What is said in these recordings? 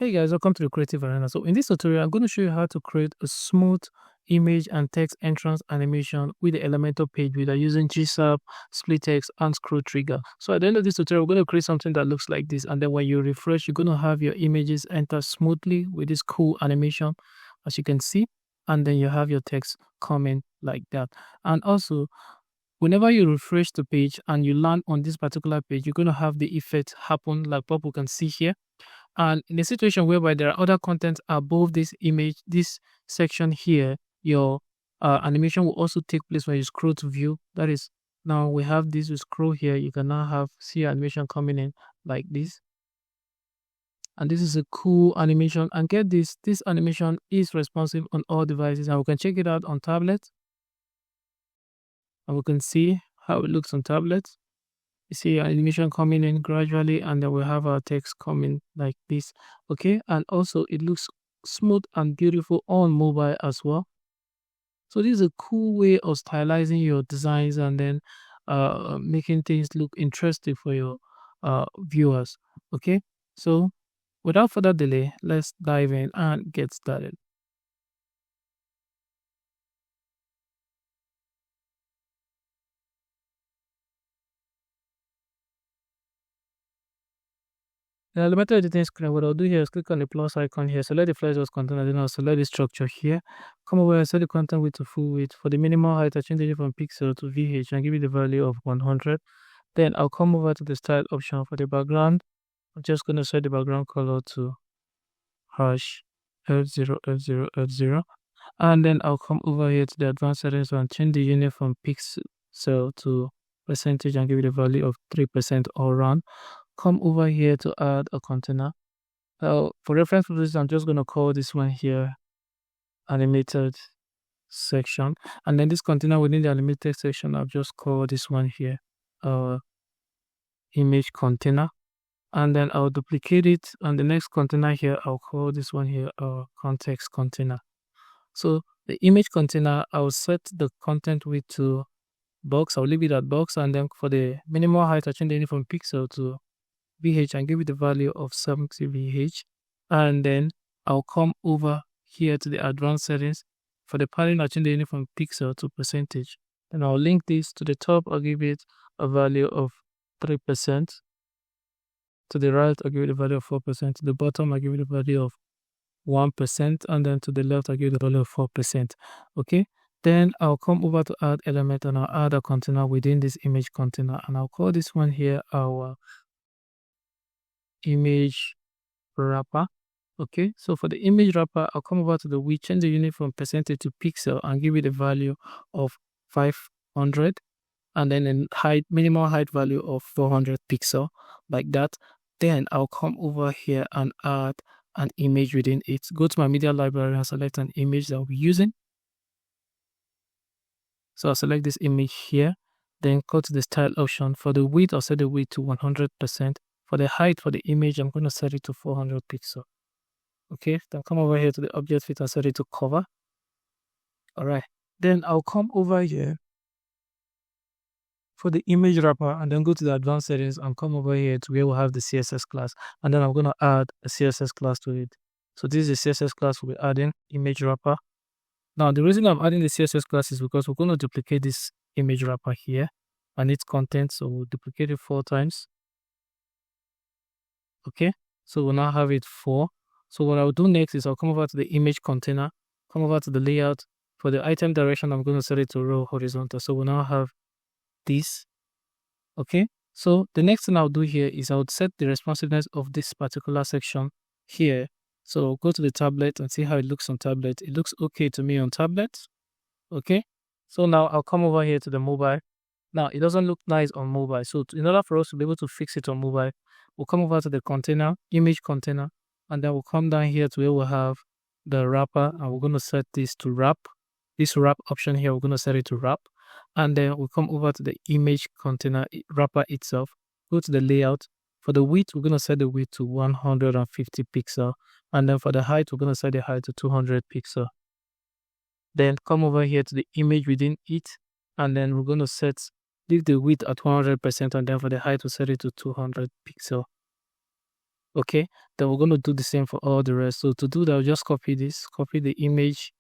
Hey guys, welcome to the Creative Arena. So in this tutorial, I'm going to show you how to create a smooth image and text entrance animation with the Elementor page builder using GSAP, SplitText, and Scroll Trigger. So at the end of this tutorial, we're going to create something that looks like this. And then when you refresh, you're going to have your images enter smoothly with this cool animation, as you can see. And then you have your text coming like that. And also, whenever you refresh the page and you land on this particular page, you're going to have the effect happen like what we can see here. And in a situation whereby there are other contents above this image, this section here, your animation will also take place when you scroll to view. That is, now we have this, we scroll here, you can now see animation coming in like this. And this is a cool animation. And get this animation is responsive on all devices. And we can check it out on tablets. And we can see how it looks on tablets. You see animation coming in gradually, and then we have our text coming like this. Okay, and also it looks smooth and beautiful on mobile as well. So this is a cool way of stylizing your designs and then making things look interesting for your viewers. Okay, so without further delay, let's dive in and get started. In the Elementor editing screen, what I'll do here is click on the plus icon here, select the flexbox content, and then I'll select the structure here. Come over and set the content width to full width. For the minimal height, I change it from pixel to VH and give it the value of 100. Then I'll come over to the style option for the background. I'm just going to set the background color to hash F0, F0, F0. And then I'll come over here to the advanced settings and change the unit from pixel to percentage and give it a value of 3% all round. Come over here to add a container. For reference purposes, I'm just going to call this one here animated section. And then this container within the animated section, I'll just call this one here image container. And then I'll duplicate it. And the next container here, I'll call this one here context container. So the image container, I'll set the content width to box. I'll leave it at box. And then for the minimal height, I change it from pixel to VH and give it the value of 70 VH. And then I'll come over here to the advanced settings. For the padding, I'll change the unit from pixel to percentage. And I'll link this to the top. I'll give it a value of 3%. To the right, I'll give it a value of 4%. To the bottom, I'll give it a value of 1%. And then to the left, I'll give it a value of 4%. Okay. Then I'll come over to add element and I'll add a container within this image container. And I'll call this one here our image wrapper. Okay, so for the image wrapper, I'll come over to the width, change the unit from percentage to pixel and give it a value of 500 and then a height, minimal height value of 400 pixel like that. Then I'll come over here and add an image within it. Go to my media library and select an image that I'll be using. So I'll select this image here, then go to the style option. For the width, I'll set the width to 100%. For the height for the image, I'm going to set it to 400 pixel. Okay, then come over here to the object fit and set it to cover. All right, then I'll come over here for the image wrapper and then go to the advanced settings and come over here to where we'll have the CSS class. And then I'm going to add a CSS class to it. So this is the CSS class we'll be adding, image wrapper. Now, the reason I'm adding the CSS class is because we're going to duplicate this image wrapper here and its content. So we'll duplicate it 4 times. Okay, so we'll now have it 4. So what I'll do next is I'll come over to the image container, come over to the layout. For the item direction, I'm going to set it to row horizontal. So we'll now have this. Okay, so the next thing I'll do here is I'll set the responsiveness of this particular section here. So go to the tablet and see how it looks on tablet. It looks okay to me on tablet. Okay, so now I'll come over here to the mobile. Now, it doesn't look nice on mobile. So in order for us to be able to fix it on mobile, we'll come over to the container, image container, and then we'll come down here to where we'll have the wrapper, and we're going to set this to wrap. This wrap option here, we're going to set it to wrap. And then we'll come over to the image container wrapper itself, go to the layout. For the width, we're going to set the width to 150 pixel. And then for the height, we're going to set the height to 200 pixel. Then come over here to the image within it, and then we're going to leave the width at 100%, and then for the height, we'll set it to 200 pixel. Okay, then we're going to do the same for all the rest. So to do that, I'll just copy this, copy the image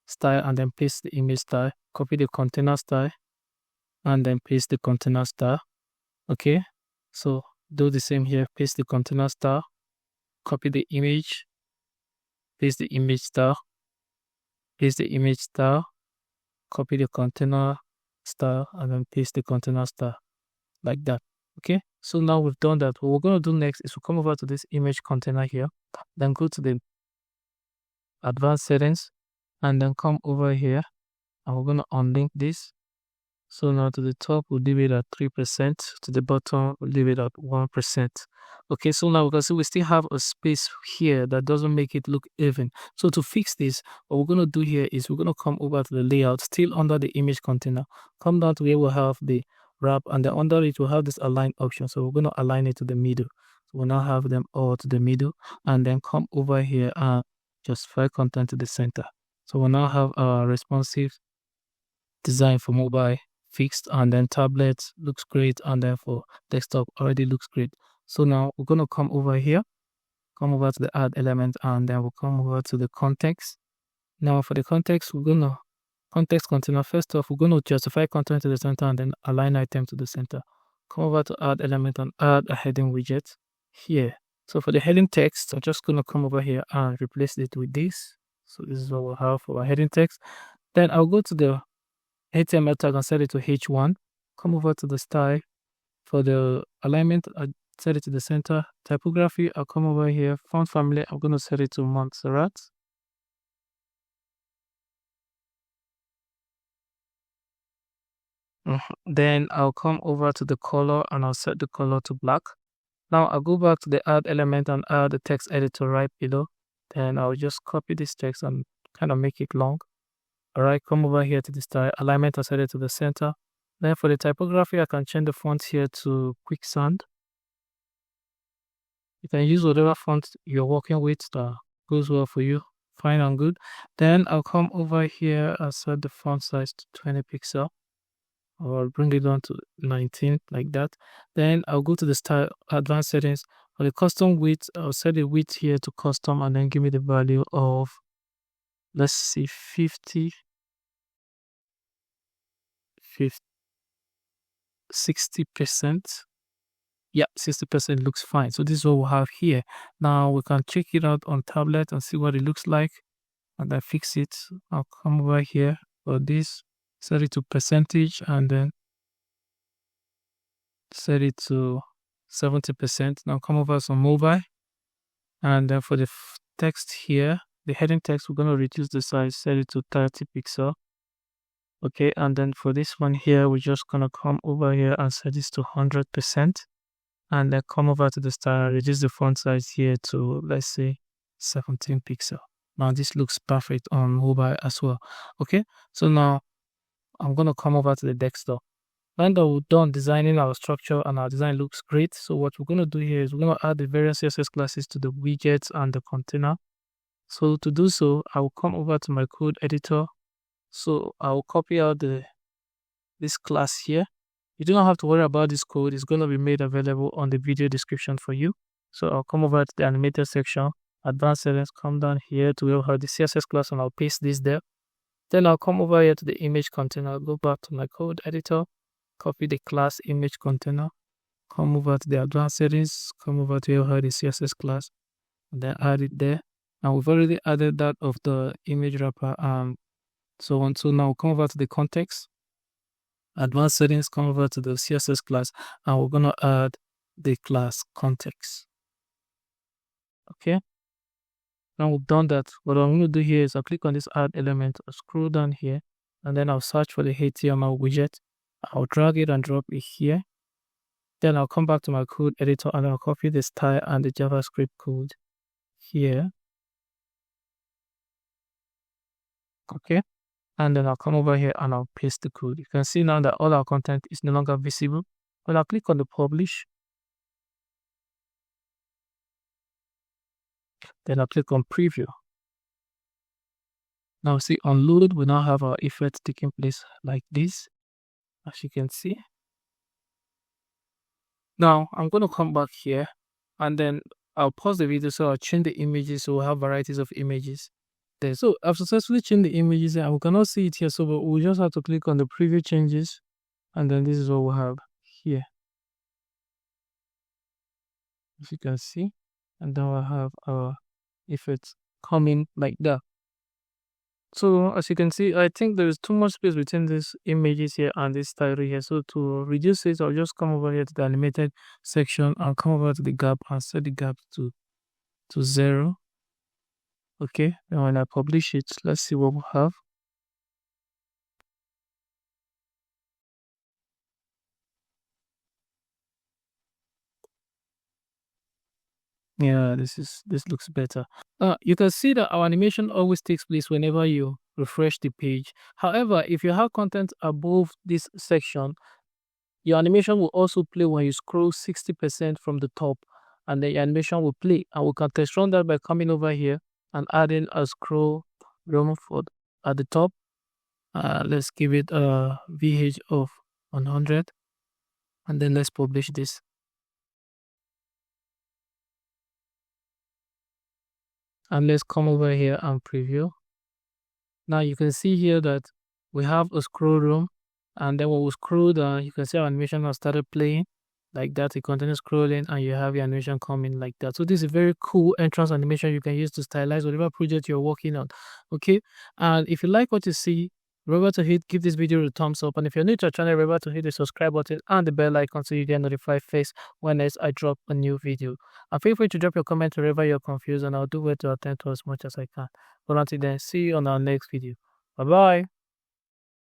style, and then paste the image style, copy the container style, and then paste the container style. Okay, so do the same here, paste the container style, copy the image, paste the image style, paste the image style, copy the container style, and then paste the container style like that. Okay, so now we've done that. What we're going to do next is we'll come over to this image container here, then go to the advanced settings, and then come over here, and we're going to unlink this. So now to the top, we'll leave it at 3%. To the bottom, we'll leave it at 1%. Okay, so now we can see we still have a space here that doesn't make it look even. So to fix this, what we're going to do here is we're going to come over to the layout, still under the image container. Come down to where we'll have the wrap, and then under it, we'll have this align option. So we're going to align it to the middle. So we'll now have them all to the middle, and then come over here and justify content to the center. So we'll now have our responsive design for mobile fixed, and then tablet looks great, and then for desktop already looks great. So now we're going to come over here, come over to the add element, and then we'll come over to the context. Now for the context, we're going to context container. First off, we're going to justify content to the center and then align item to the center. Come over to add element and add a heading widget here. So for the heading text, I'm just going to come over here and replace it with this. So this is what we'll have for our heading text. Then I'll go to the HTML tag and set it to H1. Come over to the style. For the alignment, I set it to the center. Typography, I'll come over here. Font family, I'm going to set it to Montserrat. Then I'll come over to the color and I'll set the color to black. Now I'll go back to the add element and add the text editor right below. Then I'll just copy this text and kind of make it long. All right, come over here to the style. Alignment, I'll set it to the center. Then for the typography, I can change the font here to Quicksand. You can use whatever font you're working with that goes well for you. Fine and good. Then I'll come over here and set the font size to 20 pixel. Or bring it down to 19 like that. Then I'll go to the style advanced settings. For the custom width, I'll set the width here to custom and then give me the value of, let's see, 60%. Yeah, 60% looks fine. So this is what we'll have here. Now we can check it out on tablet and see what it looks like, and then fix it. I'll come over here for this, set it to percentage, and then set it to 70%. Now come over to mobile, and then for the text here, the heading text, we're going to reduce the size, set it to 30 pixel. Okay, and then for this one here, we're just going to come over here and set this to 100%. And then come over to the style, reduce the font size here to, let's say, 17 pixel. Now this looks perfect on mobile as well. Okay, so now I'm going to come over to the desktop. And we're done designing our structure and our design looks great. So what we're going to do here is we're going to add the various CSS classes to the widgets and the container. So to do so, I will come over to my code editor. So I will copy out this class here. You do not have to worry about this code. It's going to be made available on the video description for you. So I'll come over to the animated section, advanced settings, come down here to where we have the CSS class, and I'll paste this there. Then I'll come over here to the image container, go back to my code editor, copy the class image container, come over to the advanced settings, come over to where we have the CSS class, and then add it there. Now we've already added that of the image wrapper and so on. So now come over to the context. Advanced settings, come over to the CSS class, and we're going to add the class context. Okay, now we've done that. What I'm going to do here is I'll click on this add element, I'll scroll down here, and then I'll search for the HTML widget. I'll drag it and drop it here. Then I'll come back to my code editor and I'll copy the style and the JavaScript code here. Okay, and then I'll come over here and I'll paste the code. You can see now that all our content is no longer visible. When I click on the publish, then I'll click on preview. Now see on load, we now have our effect taking place like this, as you can see. Now I'm going to come back here, and then I'll pause the video, so I'll change the images, so we'll have varieties of images there. So I've successfully changed the images and we cannot see it here, so but we'll just have to click on the preview changes, and then this is what we'll have here, if you can see, and then we'll have our effects coming like that. So as you can see, I think there is too much space between these images here and this title here. So to reduce it, I'll just come over here to the animated section and come over to the gap and set the gap to 0. Okay, and when I publish it, let's see what we have. Yeah, this looks better. You can see that our animation always takes place whenever you refresh the page. However, if you have content above this section, your animation will also play when you scroll 60% from the top, and the animation will play. And we can test run that by coming over here and adding a scroll room for at the top. Let's give it a VH of 100, and then let's publish this. And let's come over here and preview. Now you can see here that we have a scroll room, and then when we scroll down, you can see our animation has started playing like that. It continues scrolling and you have your animation coming like that. So this is a very cool entrance animation you can use to stylize whatever project you're working on. Okay, and if you like what you see, remember to give this video a thumbs up, and if you're new to our channel, remember to hit the subscribe button and the bell icon so you get notified first when I drop a new video. And feel free to drop your comment wherever you're confused, and I'll do it to attend to as much as I can. But until then, see you on our next video. Bye bye.